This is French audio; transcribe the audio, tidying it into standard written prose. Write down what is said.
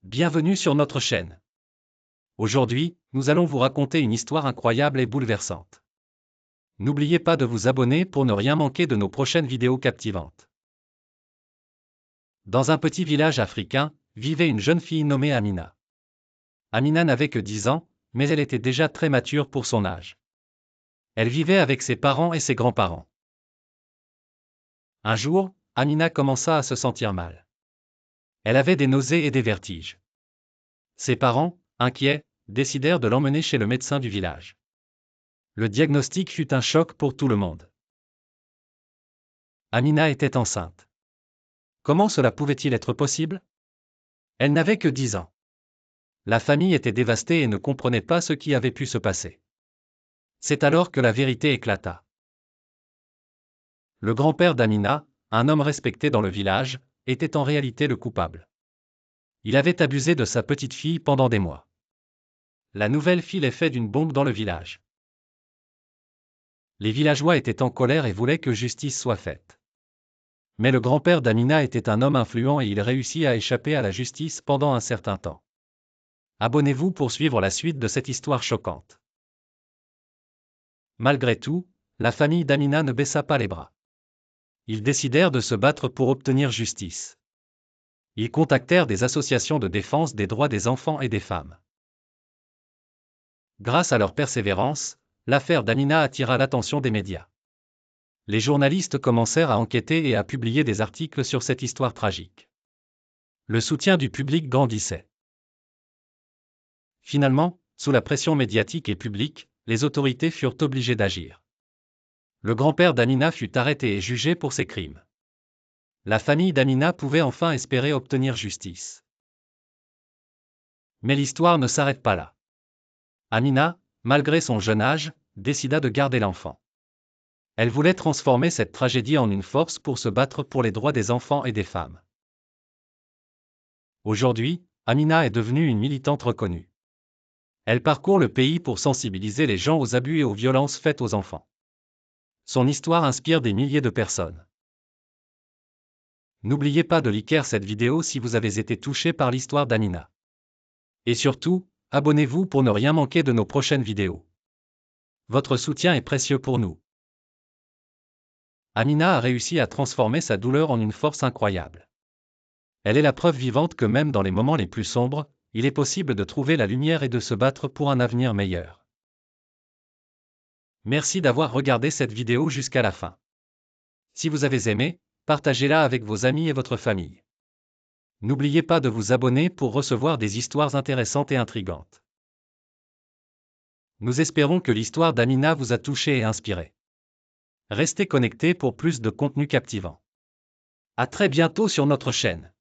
Bienvenue sur notre chaîne. Aujourd'hui, nous allons vous raconter une histoire incroyable et bouleversante. N'oubliez pas de vous abonner pour ne rien manquer de nos prochaines vidéos captivantes. Dans un petit village africain, vivait une jeune fille nommée Amina. Amina n'avait que 10 ans, mais elle était déjà très mature pour son âge. Elle vivait avec ses parents et ses grands-parents. Un jour, Amina commença à se sentir mal. Elle avait des nausées et des vertiges. Ses parents, inquiets, décidèrent de l'emmener chez le médecin du village. Le diagnostic fut un choc pour tout le monde. Amina était enceinte. Comment cela pouvait-il être possible? Elle n'avait que 10 ans. La famille était dévastée et ne comprenait pas ce qui avait pu se passer. C'est alors que la vérité éclata. Le grand-père d'Amina, un homme respecté dans le village, était en réalité le coupable. Il avait abusé de sa petite fille pendant des mois. La nouvelle fit l'effet d'une bombe dans le village. Les villageois étaient en colère et voulaient que justice soit faite. Mais le grand-père d'Amina était un homme influent et il réussit à échapper à la justice pendant un certain temps. Abonnez-vous pour suivre la suite de cette histoire choquante. Malgré tout, la famille d'Amina ne baissa pas les bras. Ils décidèrent de se battre pour obtenir justice. Ils contactèrent des associations de défense des droits des enfants et des femmes. Grâce à leur persévérance, l'affaire d'Amina attira l'attention des médias. Les journalistes commencèrent à enquêter et à publier des articles sur cette histoire tragique. Le soutien du public grandissait. Finalement, sous la pression médiatique et publique, les autorités furent obligées d'agir. Le grand-père d'Amina fut arrêté et jugé pour ses crimes. La famille d'Amina pouvait enfin espérer obtenir justice. Mais l'histoire ne s'arrête pas là. Amina, malgré son jeune âge, décida de garder l'enfant. Elle voulait transformer cette tragédie en une force pour se battre pour les droits des enfants et des femmes. Aujourd'hui, Amina est devenue une militante reconnue. Elle parcourt le pays pour sensibiliser les gens aux abus et aux violences faites aux enfants. Son histoire inspire des milliers de personnes. N'oubliez pas de liker cette vidéo si vous avez été touché par l'histoire d'Amina. Et surtout, abonnez-vous pour ne rien manquer de nos prochaines vidéos. Votre soutien est précieux pour nous. Amina a réussi à transformer sa douleur en une force incroyable. Elle est la preuve vivante que même dans les moments les plus sombres, il est possible de trouver la lumière et de se battre pour un avenir meilleur. Merci d'avoir regardé cette vidéo jusqu'à la fin. Si vous avez aimé, partagez-la avec vos amis et votre famille. N'oubliez pas de vous abonner pour recevoir des histoires intéressantes et intrigantes. Nous espérons que l'histoire d'Amina vous a touché et inspiré. Restez connectés pour plus de contenu captivant. À très bientôt sur notre chaîne.